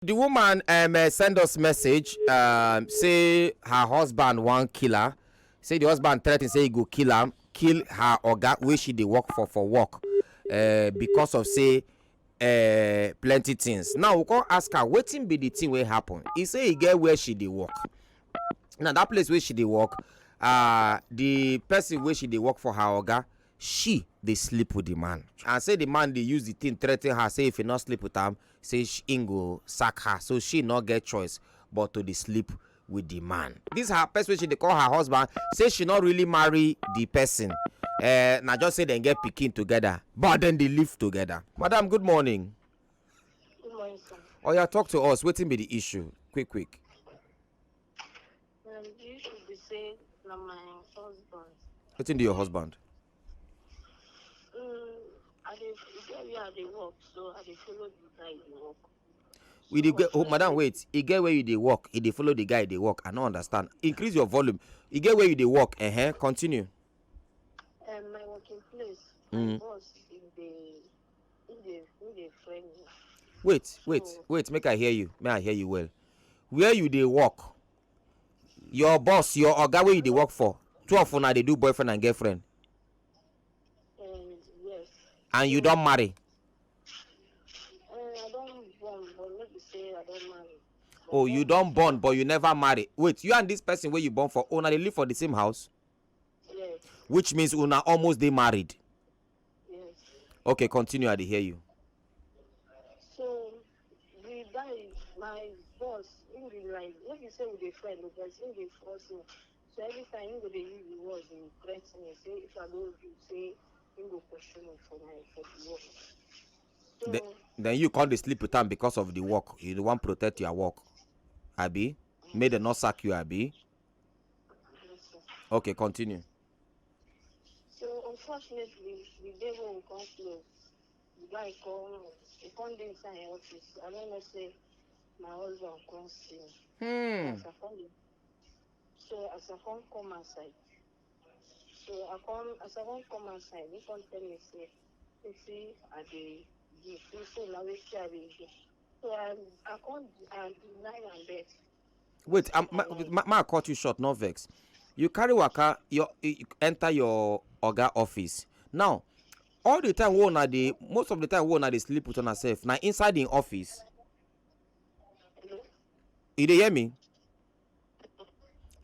The woman send us message say her husband want kill her. Say the husband threaten say he go kill am, kill her oga wey she dey work for work because of say plenty things. Now we come ask her wetin be the thing wey happen. He say he get where she dey work. Now that place where she dey work, the person where she dey work for her oga, she dey sleep with the man, and say the man dey use the thing threaten her, say if he not sleep with am, say him go sack her, so she not get choice but to dey sleep with the man. This her person wey she dey call her husband, say she not really marry the person, na just say dem get pikin together but then they live together. Madam, good morning. Good morning, sir. Oya, talk to us. Wetin be the issue? Quick. The issue be say na my husband. Wetin do your husband? I dey get where I dey work, so I dey follow the guy dey work. We dey get, madam, wait. E get where you dey work, e dey follow the guy dey work. I no understand. Increase your volume. E get where you dey work. Continue. My working place, my boss, he dey friend me. Wait. Make I hear you. May I hear you well? Where you dey work? Your boss, your oga wey you dey work for, two of una dey do boyfriend and girlfriend. Yes. And you don marry? I don born, but no be say I don marry. Oh, you don born but you never marry. Wait, you and this person wey you born for, una dey live for the same house? Yes. Which means una almost dey married. Yes. Okay, continue. I dey hear you. So the guy, my boss, him be like, if you say we dey friend, because him dey force me. So every time him go dey use the words, he threaten me, say if I don't do, say him go question me for the work. So Then you can't dey sleep with am because of the work. You want protect your work, abi? May dem not sack you, abi? yes, sir. Okay, continue. So unfortunately, the day when we come close, the guy he come dey inside him office. I don't know, say my husband come see me. As I come outside. As I come outside, he come tell me, say, you see, I dey give. You say, now wetin I dey give. So I deny am bet. Wait, ma cut you short, no vex. You carry waka, you enter your oga office. Now, all the time most of the time wey una dey sleep with una sef, na inside in office. Hello? You dey hear me?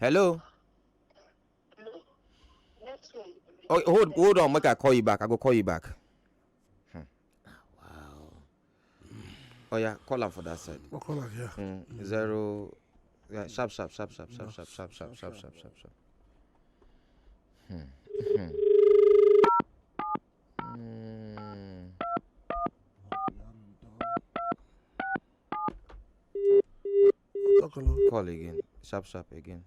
Hello? Hello? Next one. Oh, hold on, make I call you back. I go call you back. Wow. Oh yeah, call am for that side. What color? Yeah. 0. Yeah, sharp. What color? Call again. Sharp again.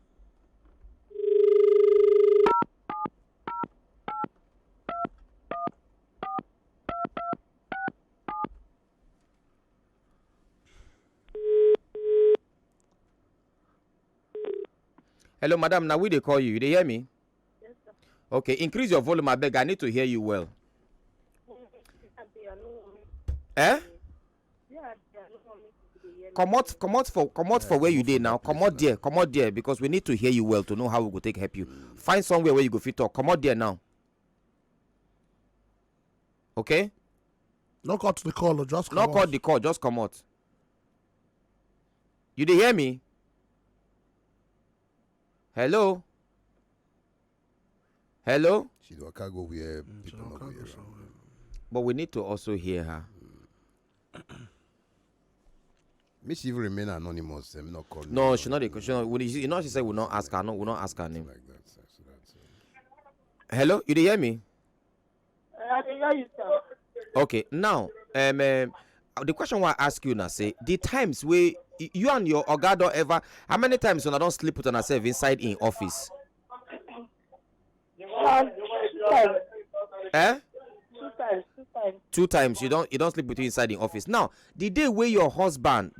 Hello, madam. Now we dey call you. You dey hear me? Yes, sir. Okay, increase your volume, abeg. I need to hear you well. Eh? Comot for where you dey now. Comot there because we need to hear you well to know how we go take help you. Find somewhere where you go fit talk. Comot there now. Okay? No cut the call, just No cut the call, just comot. You dey hear me? Hello? She do waka go where people no go hear her. But we need to also hear her. May she even remain anonymous. I'm not calling. No, she not a question. You know, she said we'll not ask her. No, we'll not ask her name. Like that. So that's Hello, you dey hear me? I dey hear you, sir. Okay, now, the question I ask you now, say the times where you and your oga don't ever. How many times when I don't sleep with yourself inside in office? Eh? Two times. You don't sleep with you inside the office. Now, the day where your husband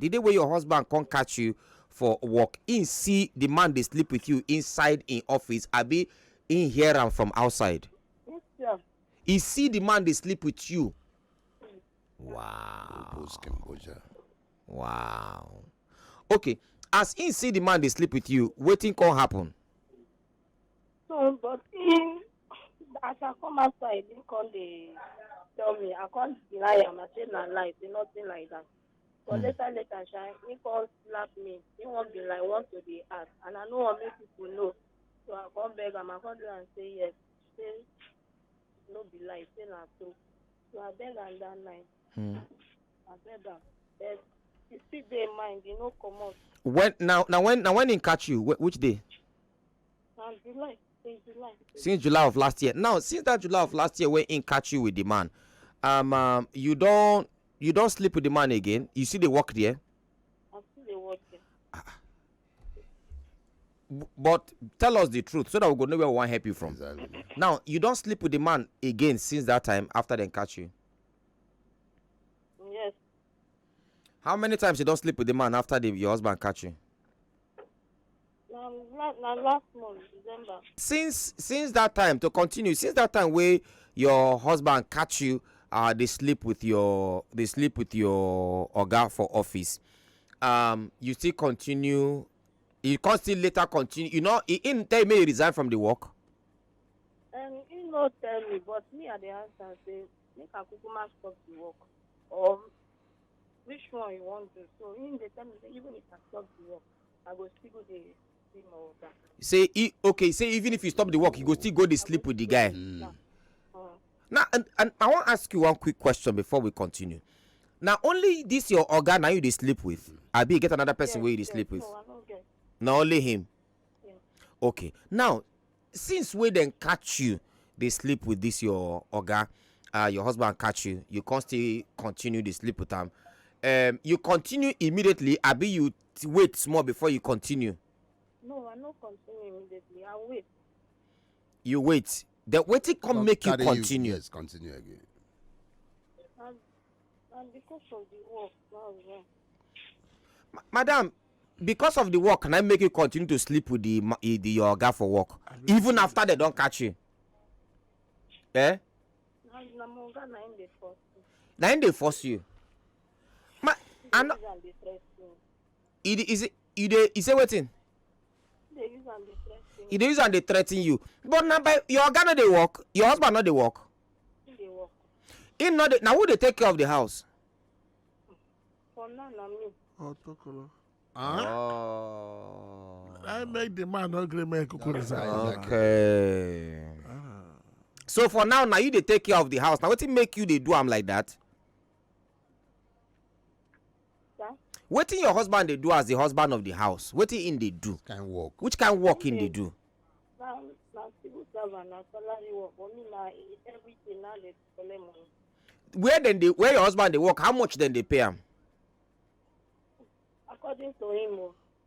can't catch you for work, in see the man they sleep with you inside in office, I be in here and from outside. Yes, sir. He see the man they sleep with you. Wow. Post Cambodia. Wow. Okay. As he see the man they sleep with you, wetin can happen? So, but in as I come outside, he come they tell me, I can't deny him. I say na lie, say nothing like that. But later, shine, he come slap me. He won't be like, want to be asked. And I know what make people know. So I come beg him, I come do and say yes. Say, no be lie, say na so. So I beg am that night. I beg am. But he still dey mind, he no come out. When he catch you, which day? And July. Since July of last year. Now, since that July of last year when he catch you with the man, you don't sleep with the man again. You see the work there. I still dey work there. But tell us the truth so that we go know where we want help you from. Exactly. Now, you don't sleep with the man again since that time after they catch you. Yes. How many times you don't sleep with the man after your husband catch you? Last month, December. Since that time to continue, since that time where your husband catch you, they sleep with your oga for office. You still continue. You can still later continue. You know, he didn't tell me he resign from the work. He no tell me, but me at the answer say make a kukuma stop the work, or which one you want to. So in the tell me say even if I stop the work, I go still go the see my oga. Say even if you stop the work, you go still go to sleep with the guy. Now, and I want to ask you one quick question before we continue. Now, only this your oga now you dey sleep with. Abi you get another person where you dey sleep with? No, I don't get. Now only him. Yeah. Okay. Now, since we then catch you, they sleep with this your oga, your husband catch you, you can't still continue to sleep with him. You continue immediately. Abi you wait small before you continue. No, I no continue immediately. I wait. You wait. The waiting come make you continue. Yes, continue again. And because of the work, Madam, because of the work, can I make you continue to sleep with your oga for work, even after they don't catch you? Eh? Now they force you. I know. Is it waiting? They use and they threaten you. But now by your oga no dey work, your husband not dey work. They work. Him not dey. Now who they take care of the house? For now, na me. Oh, Tokolo. Oh. I make the man not agree make Kuku resign. Okay. So for now you they take care of the house. Now what make you they do am like that? What your husband they do as the husband of the house? What in they do? Can work. Which kind of work in they do? Now, civil servant, na salary work. For me, na everything now they collect money. Where your husband they work? How much then they pay him? According to him,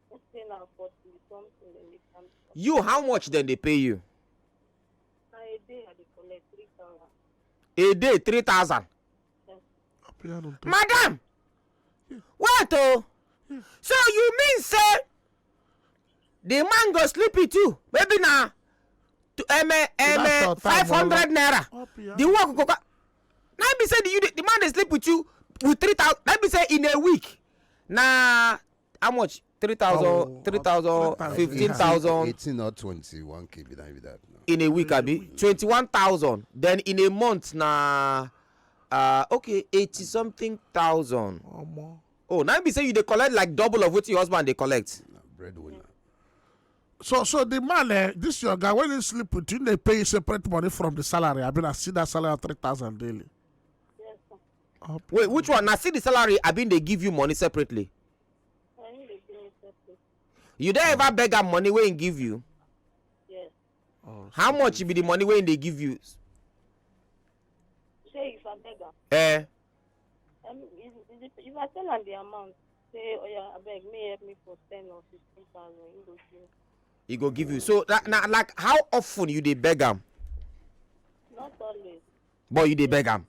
let's say now 40 something. Then they come. You how much then they pay you? Now a day I dey collect 3,000. A day 3,000. Yes. Madam, what oh? So you mean say the man go sleep with you? Maybe now to 500 naira. The work go. Now be say the man they sleep with you with 3,000. Let me say in a week. Nah, how much? 3,000, 15,000. 18 or 21K be that now. In a week, Abi 21,000. Then in a month, nah, okay, 80 something thousand. Oh, now be say you they collect like double of what your husband they collect. Breadwinner. So the man, this your guy, when he sleep with you, they pay you separate money from the salary. I mean, I see that salary of 3,000 daily. Yes, sir. Wait, which one? Now see the salary. I mean, they give you money separately. I need to give me separate. You don't ever beg her money when he give you. Yes. How much be the money when they give you? Say if I beg her. Eh? If I tell her the amount, say, oh yeah, I beg me help me for 10 or 15,000, you go give. He go give you. So now, like, how often you they beg him? Not always. But you they beg him.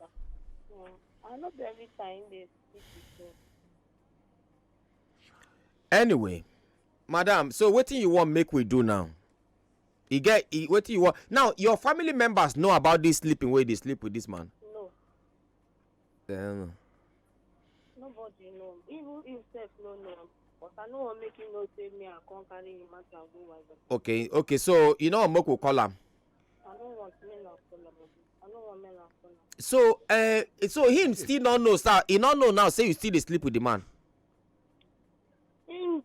I not every time they speak with me. Anyway, madam, so what do you want make we do now? What do you want now? Your family members know about this sleeping where they sleep with this man. No. Um, Nobody nobody know. Even himself no know. But I know what make him no say me and come carry him out and go like that. Okay. So you know Moko call am. I don't want men and follow. I don't want men and follow. So him still not know, sir. He not know now. Say you still dey sleep with the man. He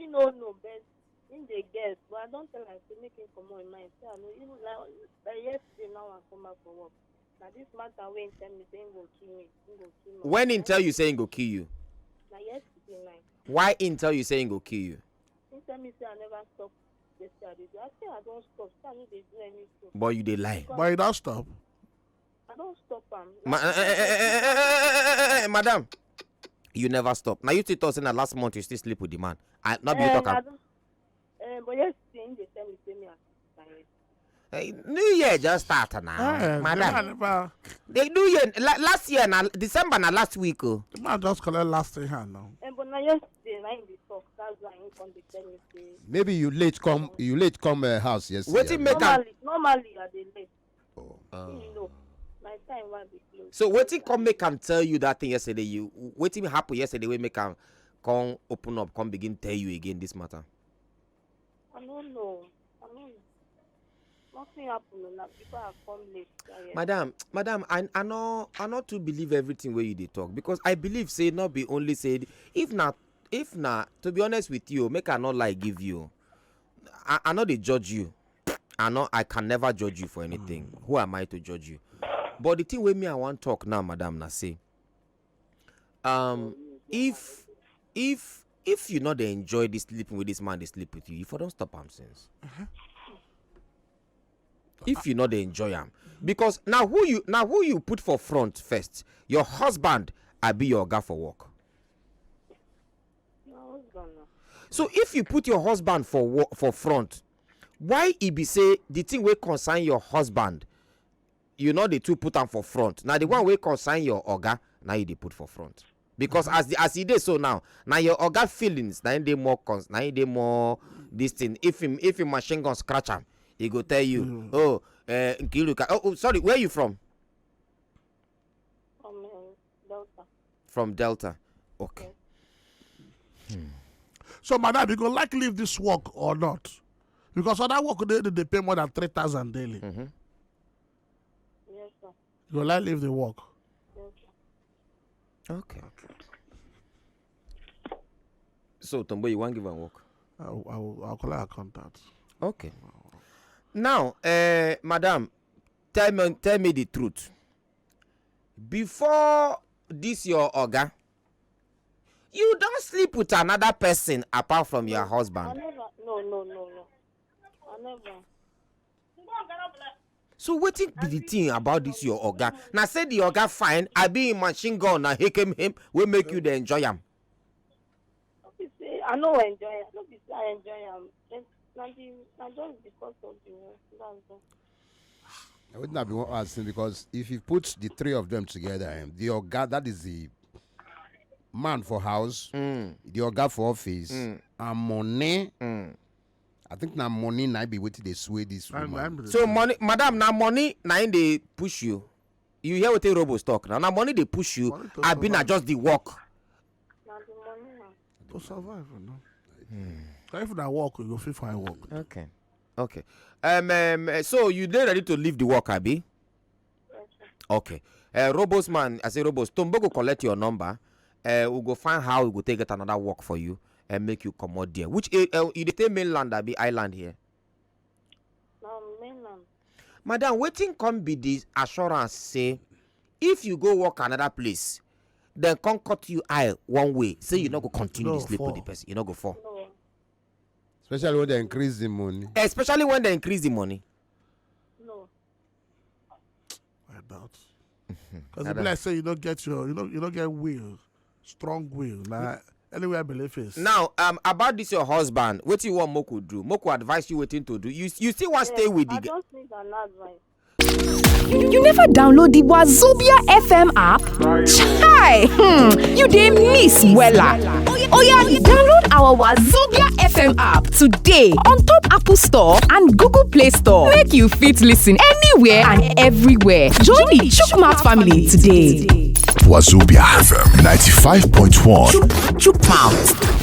no, but in the guest. But I don't tell him to make him come on mind. Say I know even like yesterday now I come back from work. Now this matter when tell me say he go kill me. He go kill me. When he tell you say he go kill you? Now yesterday night. Why he tell you say he go kill you? He tell me say I never stop yesterday. I say I don't stop. Say I no dey do anything. But you dey lie. But you don't stop. I don't stop am. Madam, you never stop. Now you still talk saying that last month you still sleep with the man. I not be you talk am. But yesterday they tell me say me Hey, New Year just started now, madam. They New Year last year na December na last week. Oh. The man just collect last thing hand now. But now yesterday na him dey talk. That's why he come dey tell me say. Maybe you late come house yesterday. Wetin make am? Normally I dey late. Oh. You know, my time wan be close. So wetin come make am tell you that thing yesterday? Wetin happen yesterday wey make am come open up, come begin tell you again this matter? I don't know. Nothing happened now. People have come late. Madam, I not to believe everything where you dey talk, because I believe say not be only said if not to be honest with you, make I not lie give you. I know they judge you. I can never judge you for anything. Who am I to judge you? But the thing with me I want talk now, madam, na say if you not dey enjoy this sleeping with this man, they sleep with you, if I don't stop am since. If you not dey enjoy him, because now who you put for front first? Your husband, I be your guy for work. No husband. So if you put your husband for front, why he be say the thing wey concern your husband, you know the two put am for front. Now the one wey concern your oga, now you dey put for front. Because as he dey so now your oga feelings, now they more this thing. If him machine gun scratch him, he go tell you, Nkiruka. Oh, sorry, where are you from? From Delta. From Delta. Okay. So, madam, you go like leave this work or not? Because other work they pay more than 3,000 daily. Mm-hmm. Yes, sir. You go like leave the work. Yes, sir. Okay. So, Tombo, you want give am work? I'll call her contact. Okay. Now, madam, tell me the truth. Before this your oga, you don't sleep with another person apart from your husband. I never. No. I never. So wetin be the thing about this your oga? Now say the oga fine, I be in machine gun, now him will make you the enjoy him. I know enjoy it. Don't be say I enjoy him. Just because of the work. That's all. I would not be asking, because if you put the three of them together, the oga, that is the man for house, the oga for office, and money. I think now money now be waiting they sway this woman. So money, madam, now money now they push you. You hear what the robots talk now? Now money they push you. I been at just the work. Now the money now. To survive, no. If I work, you go feel fine work. Okay. So you dey ready to leave the work, Abi? Yes, sir. Okay. Robos man, I say Robos, Tombo go collect your number. We go find how we go take get another work for you and make you come out there. Which you dey take mainland, Abi, island here? Now mainland. Madam, wetin come be the assurance say if you go work another place, then come cut you eye one way, say you not go continue to sleep with the person, you not go fall. No. Especially when they increase the money. Especially when they increase the money. No. I doubt. Because if like say you don't get you don't get will, strong will. Like anywhere I believe is. Now, about this your husband, what you want Moku do? Moku advise you waiting to do. You still want to stay with the I just need an advice. You never download the Wazobia FM app? Chai! You dey miss wella. Oh yeah, download our Wazobia FM app today on top Apple Store and Google Play Store. Make you fit listen anywhere and everywhere. Join the Chook Mouth family today. Wazobia FM 95.1. Chook mouth.